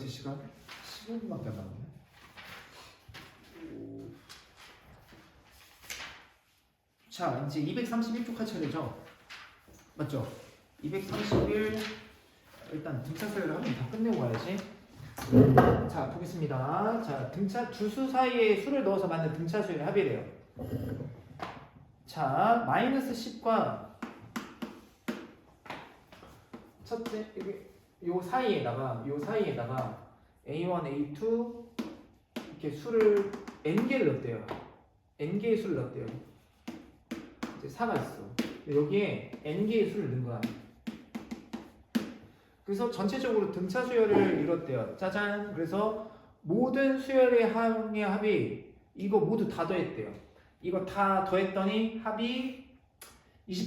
이제 시간 15분밖에 안 남았네. 자, 이제 231쪽 할 차례죠. 맞죠? 231 일단 등차 수열을 한번 다 끝내고 가야지. 자, 보겠습니다. 자, 등차 두 수 사이에 수를 넣어서 만든 등차 수열의 합이래요. 자, 마이너스 10과 첫째 요 사이에다가 A1, A2 이렇게 수를 n개를 넣었대요. n개의 수를 넣었대요. 이제 4가 있어. 여기에 n개의 수를 넣은 거야. 그래서 전체적으로 등차 수열을 이뤘대요. 짜잔. 그래서 모든 수열의 합이 이거 모두 다 더했대요. 이거 다 더했더니 합이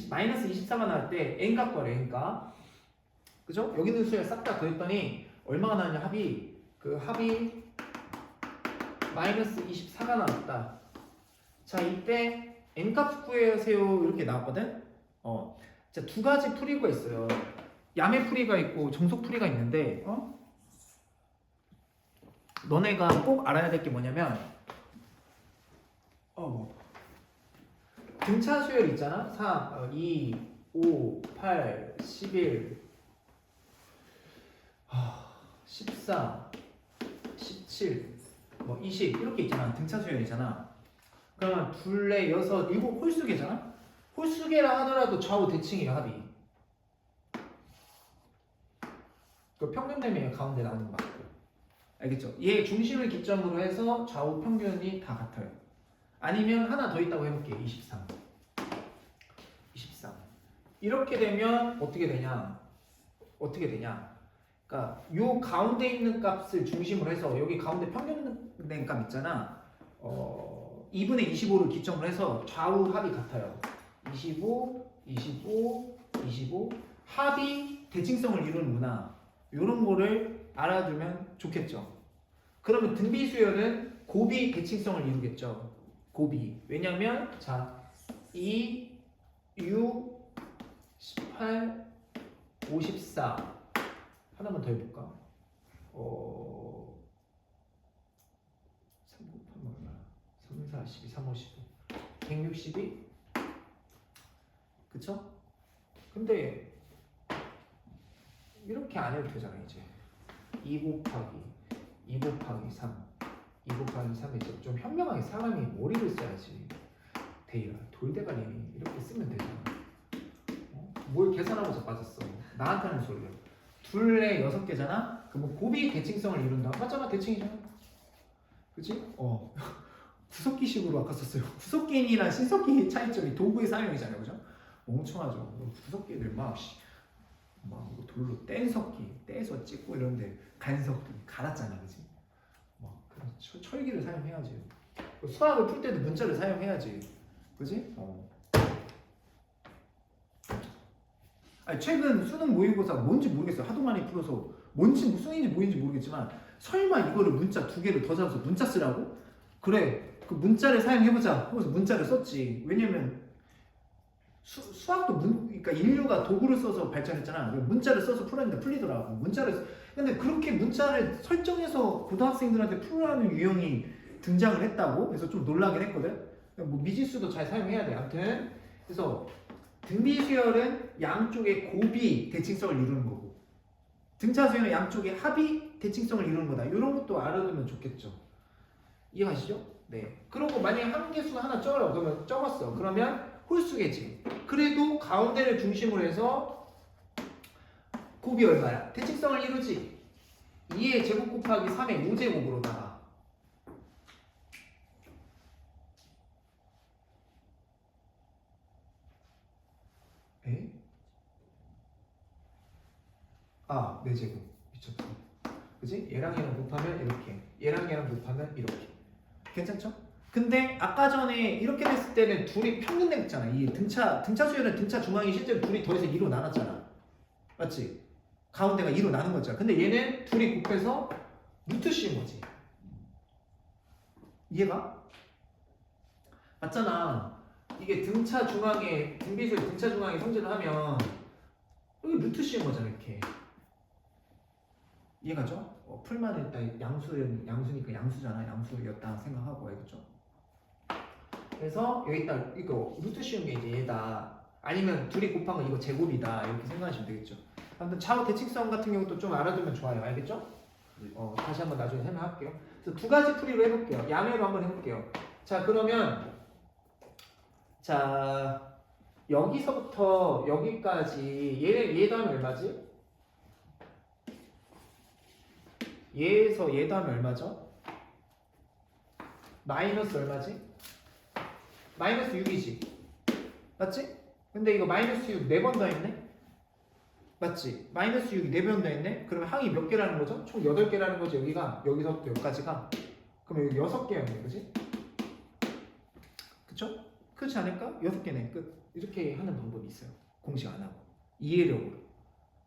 마이너스 24가 나올 때 n값 거래. n값. 그죠? 여기 있는 수열 싹 다 더했더니 얼마가 나왔냐? 합이 마이너스 24가 나왔다. 자, 이때 n값 구해주세요 이렇게 나왔거든. 자, 두 가지 풀이가 있어요. 야매 풀이가 있고 정속 풀이가 있는데, 너네가 꼭 알아야 될 게 뭐냐면, 등차 수열 있잖아. 3, 2, 5, 8, 11, 14, 17, 20 이렇게 있잖아. 등차 수열이잖아. 그러면 둘, 넷, 여섯, 일곱 홀수계잖아. 홀수계라 하더라도 좌우 대칭이에요. 합이. 그 평균되면 가운데 나오는 거 맞고. 알겠죠? 얘 중심을 기점으로 해서 좌우 평균이 다 같아요. 아니면 하나 더 있다고 해볼게. 23. 이렇게 되면 어떻게 되냐? 그러니까 요 가운데 있는 값을 중심으로 해서 여기 가운데 평균된 값 있잖아. 2분의 25를 기점으로 해서 좌우 합이 같아요. 25, 25, 25. 합이 대칭성을 이루는구나. 이런 거를 알아두면 좋겠죠. 그러면 등비수열은 곱이 대칭성을 이루겠죠. 곱이. 왜냐면 자, 2, 6, 18, 54 하나만 더 해볼까? 3 곱하면 얼마야? 3, 4, 12, 3, 5, 15 162? 그쵸? 근데 이렇게 안 해도 되잖아. 이제 2 곱하기 3 2 곱하기 3이죠. 좀 현명하게 사람이 머리를 써야지. 대야 돌대가리 이렇게 쓰면 되잖아. 뭘 계산하고서 빠졌어. 나한테 하는 소리야. 둘, 넷, 6개잖아? 그럼 곱이 대칭성을 이룬다. 맞잖아. 대칭이잖아. 그치? 구석기식으로 아까 썼어요. 구석기인이랑 신석기의 차이점이 도구의 사용이잖아요. 그죠? 멍청하죠. 구석기들 막 돌로 뗀석기, 떼서 찍고 이런데 간석기 갈았잖아. 그치? 그런 철기를 사용해야지. 수학을 풀 때도 문자를 사용해야지. 그치? 아니, 최근 수능 모의고사 뭔지 모르겠어요. 하도 많이 풀어서 뭔지 수능인지 뭐인지 모르겠지만 설마 이거를 문자 2개를 더 잡아서 문자 쓰라고? 그래, 그 문자를 사용해보자 하고서 문자를 썼지. 왜냐면 수학도 그러니까 인류가 도구를 써서 발전했잖아. 문자를 써서 풀었는데 풀리더라고. 근데 그렇게 문자를 설정해서 고등학생들한테 풀라는 유형이 등장을 했다고? 그래서 좀 놀라긴 했거든. 미지수도 잘 사용해야 돼. 아무튼 그래서 등비수열은 양쪽의 곱이 대칭성을 이루는 거고, 등차수열은 양쪽의 합이 대칭성을 이루는 거다. 이런 것도 알아두면 좋겠죠. 이해가시죠? 네. 그리고 만약에 한 개수가 하나 적으라고 그러면 적었어. 그러면 홀수겠지. 그래도 가운데를 중심으로 해서 곱이 얼마야? 대칭성을 이루지. 2의 제곱 곱하기 3의 5제곱으로다가 네 제곱. 미쳤다. 그지? 얘랑 곱하면 이렇게, 얘랑 곱하면 이렇게. 괜찮죠? 근데 아까 전에 이렇게 됐을 때는 둘이 평균됐잖아. 이 등차 수열은 등차 중앙이 실제로 둘이 더해서 2로 나눴잖아. 맞지? 가운데가 2로 나눈 거잖아. 근데 얘는 둘이 곱해서 루트 씌운 거지. 이해가? 맞잖아. 이게 등비수열 등차 중앙에 성질을 하면 여기 루트 씌운 거잖아. 이렇게. 이해가죠? 풀만 일단 양수니까 양수잖아. 양수였다 생각하고 알겠죠? 그래서 여기다 이거 루트 씌운 게 이제 얘다. 아니면 둘이 곱한 거 이거 제곱이다 이렇게 생각하시면 되겠죠. 아무튼 좌우 대칭성 같은 경우도 좀 알아두면 좋아요. 알겠죠? 다시 한번 나중에 설명할게요. 그래서 두 가지 풀이로 해볼게요. 야매로 한번 해볼게요. 자 그러면 자 여기서부터 여기까지 얘 다음에 얼마지? 얘에서 얘 다음에 얼마죠? 마이너스 얼마지? 마이너스 6이지 맞지? 근데 이거 마이너스 6 4번 더했네? 맞지? 마이너스 6이 4번 더했네? 그러면 항이 몇 개라는 거죠? 총 8개라는 거죠. 여기서부터 여기까지가. 그럼 여기 6개였네 그지? 그쵸? 그렇지 않을까? 6개네 끝. 이렇게 하는 방법이 있어요. 공식 안 하고 이해력으로.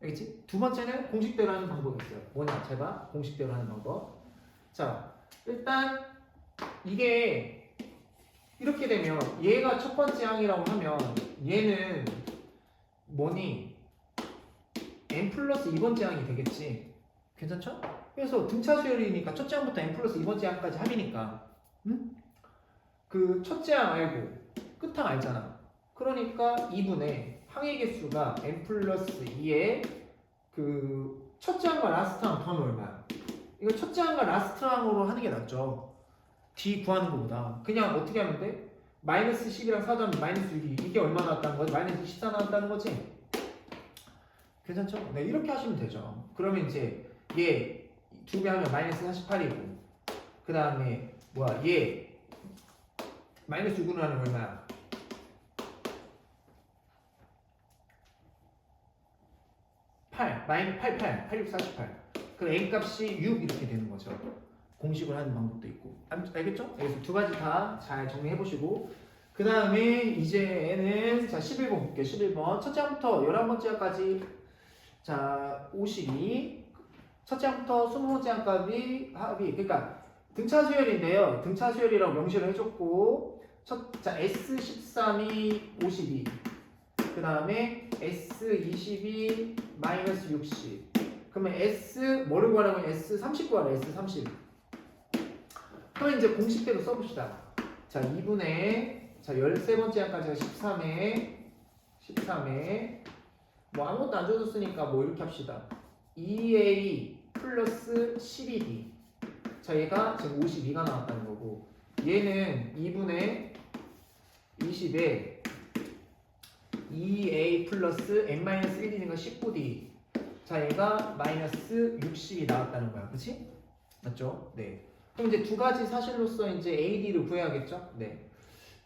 알겠지? 두 번째는 공식대로 하는 방법이 있어요. 뭐냐? 잘 봐. 공식대로 하는 방법. 자 일단 이게 이렇게 되면 얘가 첫 번째 항이라고 하면 얘는 뭐니? n 플러스 2번째 항이 되겠지. 괜찮죠? 그래서 등차 수열이니까 첫째 항부터 n 플러스 2번째 항까지 합이니까 응? 그 첫째 항 알고 끝항 알잖아. 그러니까 2분의 항의 개수가 n 플러스 2의 그 첫째 항과 라스트 항 더하면 얼마야? 이거 첫째 항과 라스트 항으로 하는 게 낫죠. D 구하는 것보다. 그냥 어떻게 하면 돼? 마이너스 10이랑 4 더하면 마이너스 6이 이게 얼마 나왔다는 거지? 마이너스 14 나왔다는 거지? 괜찮죠? 네, 이렇게 하시면 되죠. 그러면 이제 얘 2배 하면 마이너스 48이고 그 다음에 뭐야 얘 마이너스 6으로 하면 얼마야? 86, 48. 그럼 n 값이 6 이렇게 되는 거죠. 공식을 하는 방법도 있고. 알겠죠? 그래서 두 가지 다 잘 정리해 보시고 그 다음에 이제는 자 11번 볼게요. 11번 첫째 항부터 11번째 항까지 자 52 첫째 항부터 20번째 항까지 합이 그러니까 등차 수열인데요. 등차 수열이라고 명시를 해줬고 자 S13이 52 그 다음에 S22 마이너스 60 그러면 S 뭐를 구하라고 하면 S30 구하라 S30 그럼 이제 공식대로 써봅시다. 자 2분의 자 13번째 항까지가 13회 뭐 아무것도 안 줘줬으니까 뭐 이렇게 합시다. 2A 플러스 12D 자 얘가 지금 52가 나왔다는 거고 얘는 2분의 20에 2A 플러스 n-1D니까 19D 자 얘가 마이너스 60이 나왔다는 거야. 그치? 맞죠? 네. 그럼 이제 두 가지 사실로서 이제 AD를 구해야겠죠? 네.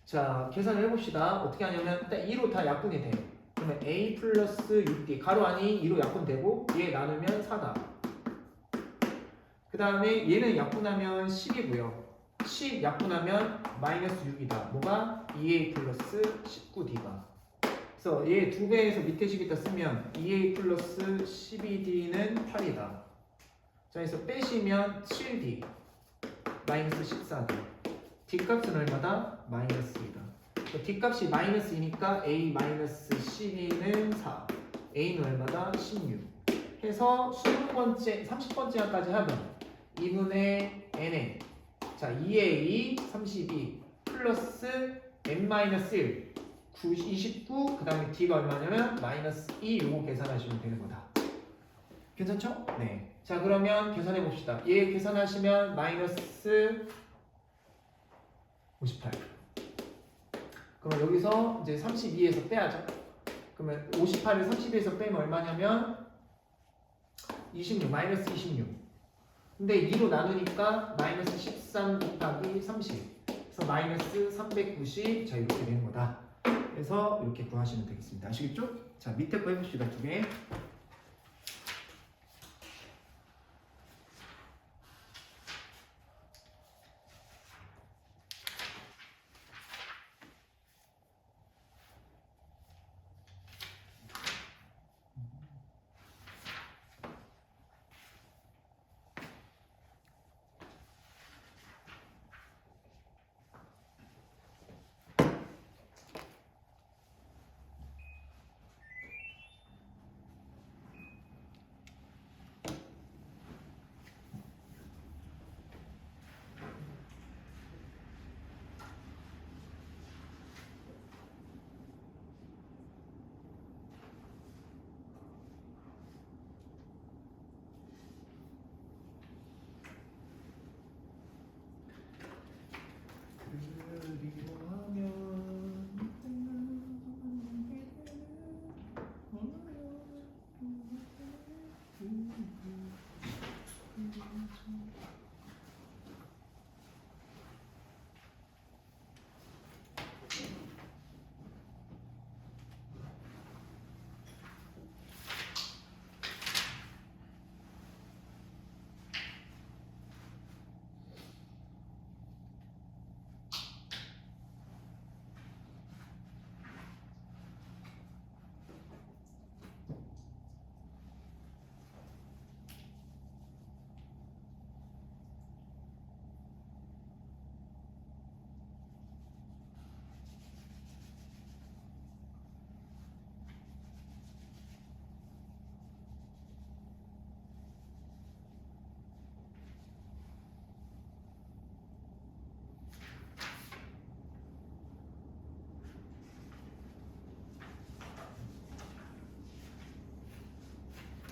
자 계산을 해봅시다. 어떻게 하냐면 일단 2로 다 약분이 돼. 그러면 A 플러스 6D 가로 안이 2로 약분되고 얘 나누면 4다. 그 다음에 얘는 약분하면 10이고요. 10 약분하면 마이너스 6이다. 뭐가? 2A 플러스 19D가. 그래서 얘 두 배에서 밑에 식에다 쓰면 2A 플러스 12D는 8이다. 자, 그래서 빼시면 7D 마이너스 14D. D값은 얼마다? 마이너스 2다. D값이 마이너스 2니까 A 마이너스 12는 4. A는 얼마다? 16. 해서 20번째, 30번째 항까지 하면 2분의 n에 자 2A 32 플러스 n-1 29 그 다음에 D가 얼마냐면 마이너스 2 요거 계산하시면 되는 거다. 괜찮죠? 네. 자 그러면 계산해 봅시다. 얘 계산하시면 마이너스 58. 그러면 여기서 이제 32에서 빼야죠. 그러면 58을 32에서 빼면 얼마냐면 26 마이너스 26. 근데 2로 나누니까 마이너스 13 곱하기 30. 그래서 마이너스 390. 자 이렇게 되는 거다. 그래서 이렇게 구하시면 되겠습니다. 아시겠죠? 자 밑에 거 해봅시다. 두 개.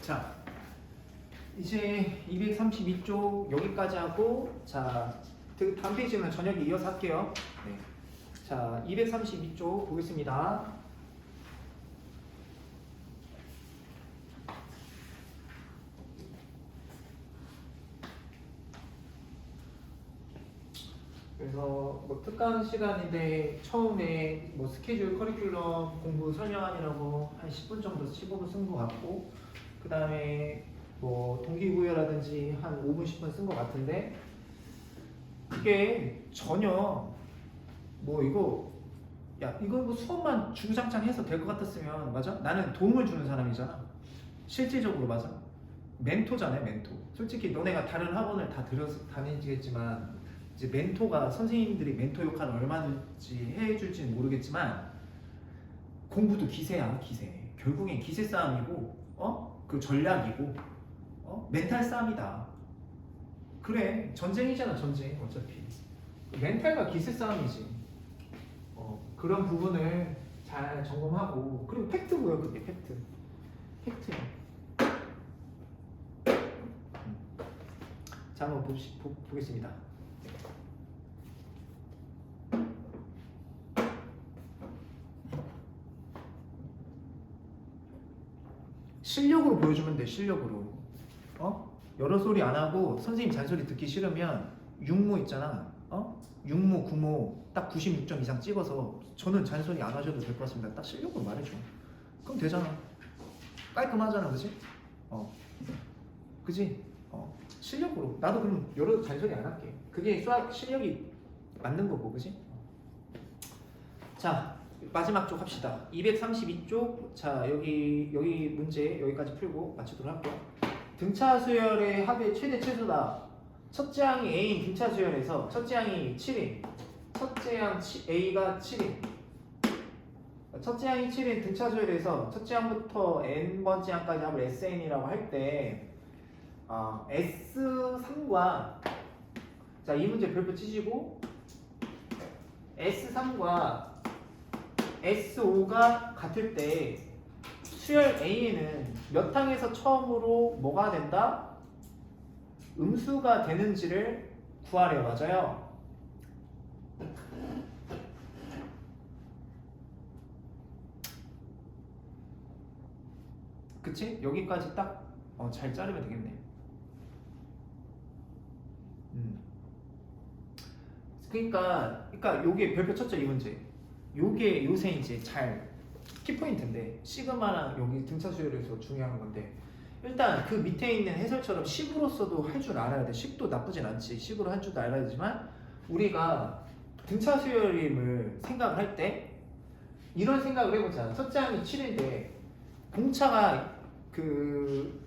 자, 이제 232쪽 여기까지 하고, 자, 다음 페이지는 저녁에 이어서 할게요. 네. 자, 232쪽 보겠습니다. 그래서 뭐 특강 시간인데 처음에 뭐 스케줄 커리큘럼 공부 설명하느라고 한 10분 정도 15분 쓴 것 같고, 그 다음에 뭐 동기부여라든지 한 5분 10분 쓴 것 같은데, 이게 전혀 뭐 이거 이거 뭐 수업만 주구장창 해서 될 것 같았으면, 맞아? 나는 도움을 주는 사람이잖아. 실질적으로, 맞아? 멘토잖아요, 멘토. 솔직히 너네가 다른 학원을 다 들어서 다니겠지만, 이제 멘토가, 선생님들이 멘토 역할을 얼마든지 해줄지는 모르겠지만, 공부도 기세야, 기세. 결국엔 기세 싸움이고, 그 전략이고, 멘탈 싸움이다. 그래, 전쟁이잖아, 전쟁. 어차피 멘탈과 기세 싸움이지. 그런 부분을 잘 점검하고, 그리고 팩트고요, 그게 팩트야. 자, 한번 보겠습니다. 실력으로 보여주면 돼, 실력으로. 여러 소리 안 하고 선생님 잔소리 듣기 싫으면 육모 있잖아. 육모, 구모 딱 96점 이상 찍어서 저는 잔소리 안 하셔도 될 것 같습니다. 딱 실력으로 말해줘. 그럼 되잖아. 깔끔하잖아, 그지? 그지? 실력으로. 나도 그럼 여러 잔소리 안 할게. 그게 수학 실력이 맞는 거고, 그지? 자, 마지막 쪽 합시다. 232쪽. 자, 여기 문제 여기까지 풀고 마치도록 할게요. 등차 수열의 합의 최대 최소다. 첫째 항이 A인 등차 수열에서 첫째 항이 7인, 첫째 항 A가 7인, 첫째 항이 7인 등차 수열에서 첫째 항부터 n번째 항까지 합을 SN이라고 할 때, S3과, 자, 이 문제 별표 치시고, S3과 S5가 같을 때 수열 A에는 몇 항에서 처음으로 뭐가 된다? 음수가 되는지를 구하래요. 맞아요? 그치? 여기까지 딱 잘 자르면 되겠네. 그러니까 요게 별표 쳤죠, 이 문제. 요게 요새 이제 잘 키포인트인데, 시그마랑 여기 등차 수열에서 중요한 건데, 일단 그 밑에 있는 해설처럼 식으로서도 할 줄 알아야 돼. 식도 나쁘진 않지. 식으로 할 줄도 알아야 되지만, 우리가 등차 수열임을 생각을 할 때 이런 생각을 해보자. 첫째 항이 7인데 공차가 그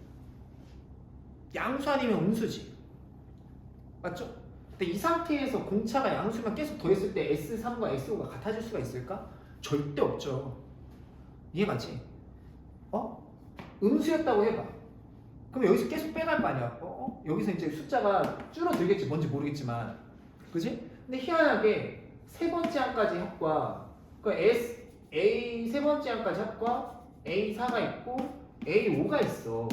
양수 아니면 음수지, 맞죠? 근데 이 상태에서 공차가 양수면 계속 더했을 때 S3과 S5가 같아질 수가 있을까? 절대 없죠. 이해가지? 음수였다고 해봐. 그럼 여기서 계속 빼갈 거 아니야. 여기서 이제 숫자가 줄어들겠지, 뭔지 모르겠지만, 그지? 근데 희한하게 세 번째 항까지 합과, 그 A 세 번째 항까지 합과 A4가 있고 A5가 있어.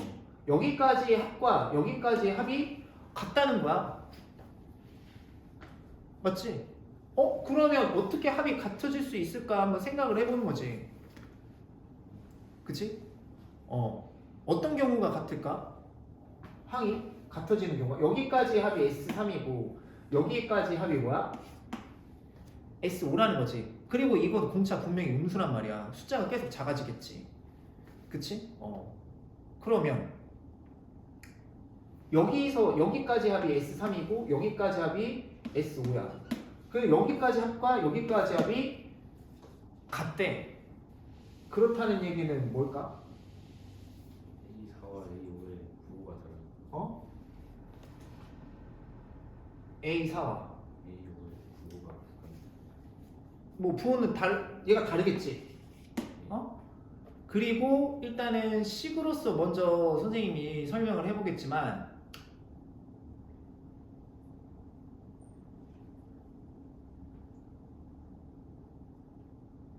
여기까지 합과 여기까지 합이 같다는 거야. 맞지? 그러면 어떻게 합이 같아질 수 있을까 한번 생각을 해보는 거지. 그치? 어떤 경우가 같을까? 항이 같아지는 경우가, 여기까지 합이 S3이고 여기까지 합이 뭐야? S5라는 거지. 그리고 이건 공차 분명히 음수란 말이야. 숫자가 계속 작아지겠지. 그치? 그러면 여기서 여기까지 합이 S3이고 여기까지 합이 S5야. 그리고 여기까지 합과 여기까지 합이 같대. 그렇다는 얘기는 뭘까? A4와 A5의 부호가 다른. A4와 A5의 부호가 뭐 부호는 얘가 다르겠지. 그리고 일단은 식으로서 먼저 선생님이 설명을 해보겠지만,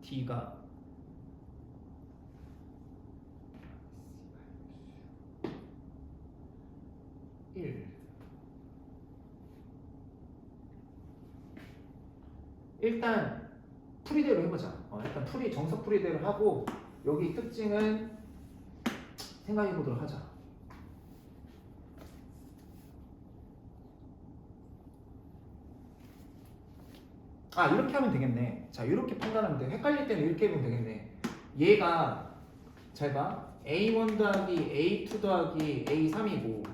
D가 1. 일단 풀이대로 해보자. 일단 정석 풀이대로 하고 여기 특징은 생각해보도록 하자. 이렇게 하면 되겠네. 자, 이렇게 판단하면 돼. 헷갈릴 때는 이렇게 하면 되겠네. 얘가 잘 봐. A1 더하기 A2 더하기 A3이고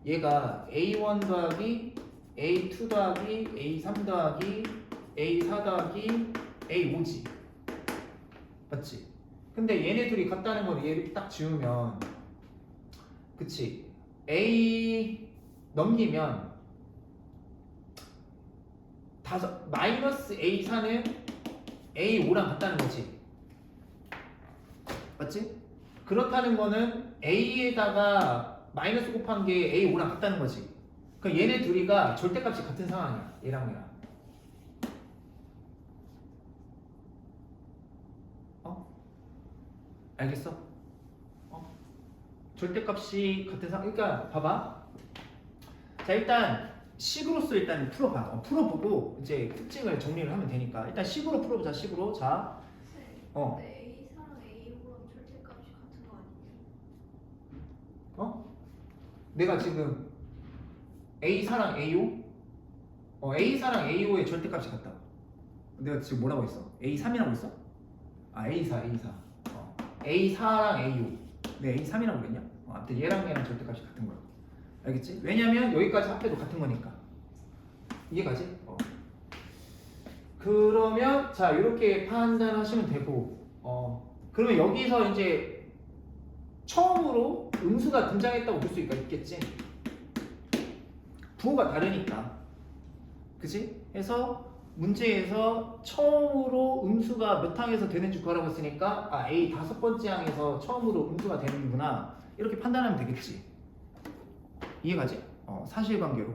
얘가 A1 더하기 A2 더하기 A3 더하기 A4 더하기 A5지. 맞지? 근데 얘네 둘이 같다는 걸 얘를 딱 지우면 그치? A 넘기면 마이너스 A4는 A5랑 같다는 거지. 맞지? 그렇다는 거는 A에다가 마이너스 곱한 게 A5랑 같다는 거지. 그러니까 얘네 둘이가 절대값이 같은 상황이야. 얘랑 얘랑. 알겠어? 절대값이 같은 상황. 그러니까 봐봐. 자, 일단 식으로서 일단 풀어봐. 풀어보고 이제 특징을 정리를 하면 되니까 일단 식으로 풀어보자. 식으로. 자, 근데 A사랑 A5랑 절대값이 같은 거 아니에요? 내가 지금 A4랑 A5? A4랑 A5의 절대값이 같다. 내가 지금 뭐라고 했어? A3이라고 했어? A4. A4랑 A5. 네, A3이라고 그랬냐? 아무튼 얘랑 절대값이 같은 거야. 알겠지? 왜냐면 여기까지 합해도 같은 거니까. 이해가지? 그러면 자, 이렇게 판단하시면 되고 그러면 여기서 이제 처음으로 음수가 등장했다고 볼 수 있겠지? 부호가 다르니까. 그치? 해서 문제에서 처음으로 음수가 몇 항에서 되는지 구하라고 했으니까 A 5번째 항에서 처음으로 음수가 되는구나. 이렇게 판단하면 되겠지. 이해가지? 사실관계로.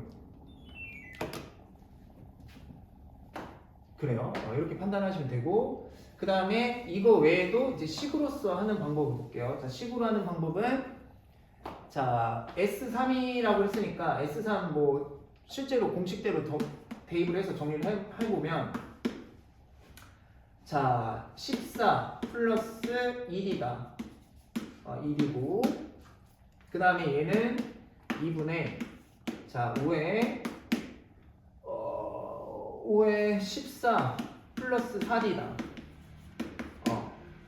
그래요. 이렇게 판단하시면 되고 그 다음에 이거 외에도 이제 식으로서 하는 방법을 볼게요. 자, 식으로 하는 방법은 자 S3이라고 했으니까 S3 뭐 실제로 공식대로 대입을 해서 정리를 해보면 자 14 플러스 1이다. 1이고 그 다음에 얘는 2분의 자 5에 14 플러스 4이다.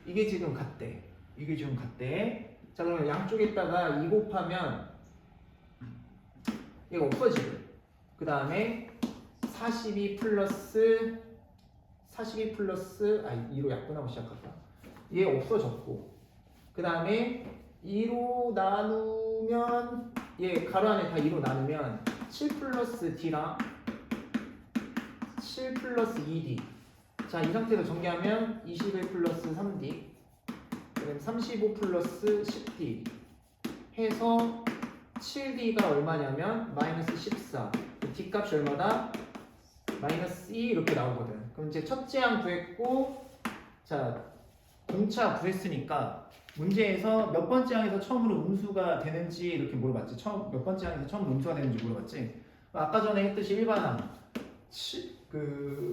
이게 지금 같대. 자, 그러면 양쪽에다가 2 곱하면 얘가 없어지고 그 다음에 42 플러스 2로 약분하고 시작할까? 얘 없어졌고 그 다음에 2로 나누면 얘 가로 안에 다 2로 나누면 7 플러스 D랑 7 플러스 2D. 자, 이 상태로 정리하면 21 플러스 3D 그다음 35 플러스 10D 해서 7D가 얼마냐면 마이너스 14. D 값이 얼마다? 마이너스 2 이렇게 나오거든. 그럼 이제 첫째 항 구했고 자 공차 구했으니까 문제에서 몇 번째 항에서 처음으로 음수가 되는지 이렇게 물어봤지. 몇 번째 항에서 처음으로 음수가 되는지 물어봤지. 아까 전에 했듯이 일반항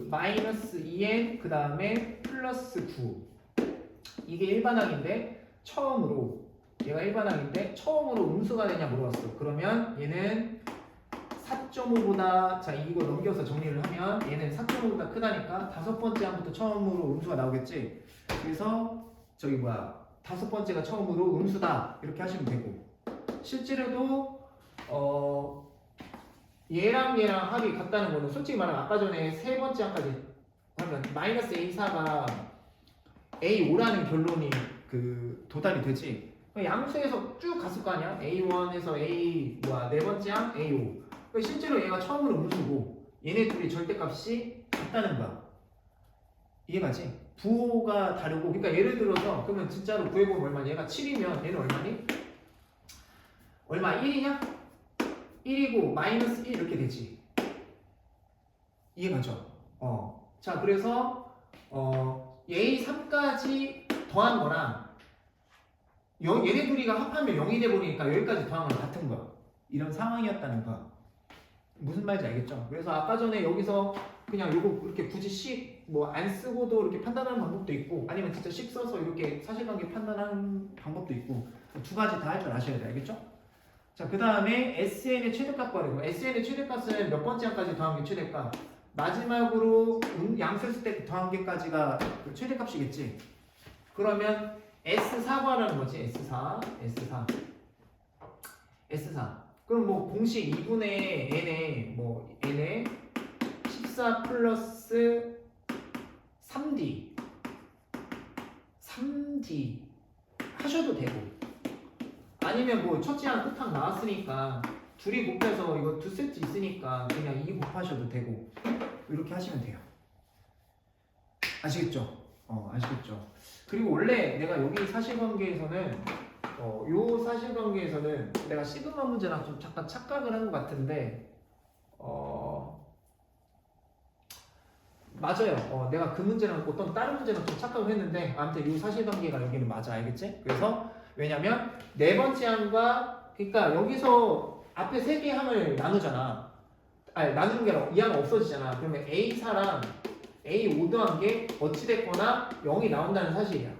마이너스 2n 그 다음에 플러스 9 이게 일반항인데 얘가 일반항인데 처음으로 음수가 되냐 물어봤어. 그러면 얘는 4.5보다 자 이거 넘겨서 정리를 하면 얘는 4.5보다 크다니까 5번째 항부터 처음으로 음수가 나오겠지. 그래서 다섯 번째가 처음으로 음수다 이렇게 하시면 되고 실제로도 얘랑 합이 같다는 거는 솔직히 말하면 아까 전에 세 번째 항까지 하면 마이너스 A4가 A5라는 결론이 도달이 되지. 양수에서 쭉 갔을 거 아니야? A1에서 네 번째 항 A5. 실제로 얘가 처음으로 음수고 얘네 둘이 절대값이 같다는 거야. 이해가지? 부호가 다르고 그러니까 예를 들어서 그러면 진짜로 구해보면 얼마냐? 얘가 7이면 얘는 얼마니? 얼마? 1이냐? 1이고 마이너스 1 이렇게 되지. 이해가죠? 자 그래서 A3까지 더한 거랑 얘네 둘이가 합하면 0이 돼버리니까 여기까지 더한 거랑 같은 거야. 이런 상황이었다는 거. 무슨 말인지 알겠죠? 그래서 아까 전에 여기서 그냥 요거 이렇게 굳이 식 뭐 안 쓰고도 이렇게 판단하는 방법도 있고 아니면 진짜 식 써서 이렇게 사실관계 판단하는 방법도 있고 두 가지 다 할 줄 아셔야 돼요. 알겠죠? 자, 그 다음에 SN의 최대값 구하래요. SN의 최대값은 몇 번째 항까지 더한 게 최대값? 마지막으로 양수했을 때 더한 게까지가 그 최대값이겠지? 그러면 S4 구하라는 거지. S4. 그럼 뭐 공식 2분의 n에 뭐 n에 14 플러스 3D 하셔도 되고 아니면 뭐 첫째 항 끝항 나왔으니까 둘이 곱해서 이거 두 세트 있으니까 그냥 2 곱하셔도 되고 이렇게 하시면 돼요. 아시겠죠? 아시겠죠? 그리고 원래 내가 여기 사실관계에서는 요 사실관계에서는 내가 시그마 문제랑 좀 잠깐 착각을 한 것 같은데 맞아요. 내가 그 문제랑 어떤 다른 문제랑 좀 착각을 했는데 아무튼 요 사실관계가 여기는 맞아. 알겠지? 그래서 왜냐면 네 번째 항과 그러니까 여기서 앞에 세 개 항을 나누잖아. 아니 나누는 게 아니라 이 항 없어지잖아. 그러면 A4랑 A5 더한 게 어찌됐거나 0이 나온다는 사실이야.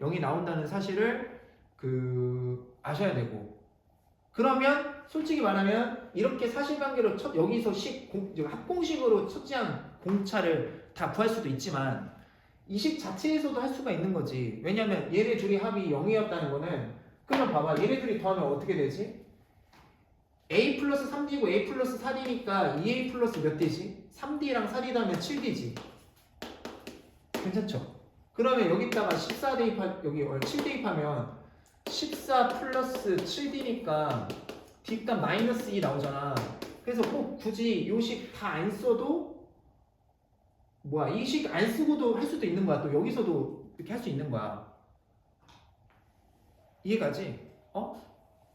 0이 나온다는 사실을 아셔야 되고 그러면 솔직히 말하면 이렇게 사실관계로 여기서 합공식으로 첫째 항 공차를 다 구할 수도 있지만 이 식 자체에서도 할 수가 있는 거지. 왜냐면 얘네 둘이 합이 0이었다는 거는 그러면 봐봐 얘네 둘이 더하면 어떻게 되지? A 플러스 3D고 A 플러스 4D니까 2A 플러스 몇 D지? 3D랑 4D 더하면 7D지. 괜찮죠? 그러면 여기다가 14 대입 여기 7 대입하면 14 플러스 7D니까 뒷단 마이너스 2 나오잖아. 그래서 꼭 굳이 요 식 다 안 써도 이 식 안 쓰고도 할 수도 있는 거야. 또 여기서도 이렇게 할 수 있는 거야. 이해가지?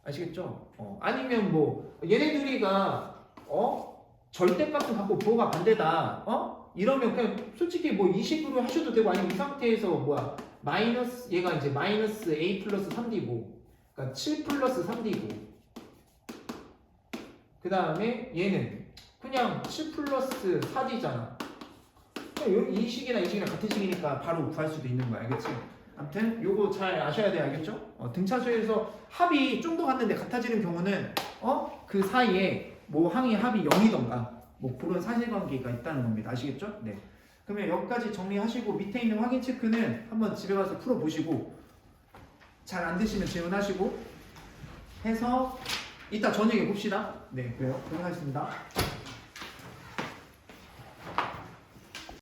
아시겠죠? 아니면 뭐 얘네 둘이가 절대값은 갖고 부호가 반대다. 이러면 그냥 솔직히 뭐 이 식으로 하셔도 되고 아니면 이 상태에서 마이너스 얘가 이제 마이너스 A 플러스 3D고 그러니까 7 플러스 3D고 그 다음에 얘는 그냥 7 플러스 4D잖아. 이 식이나 이 식이랑 같은 식이니까 바로 구할 수도 있는 거야. 알겠지? 아무튼 요거 잘 아셔야 돼. 알겠죠? 등차수에서 합이 좀 더 갔는데 같아지는 경우는 그 사이에 뭐 항의 합이 0이던가 뭐 그런 사실관계가 있다는 겁니다. 아시겠죠? 네. 그러면 여기까지 정리하시고 밑에 있는 확인 체크는 한번 집에 가서 풀어보시고 잘 안 되시면 질문하시고 해서 이따 저녁에 봅시다. 네, 그래요. 고생하셨습니다.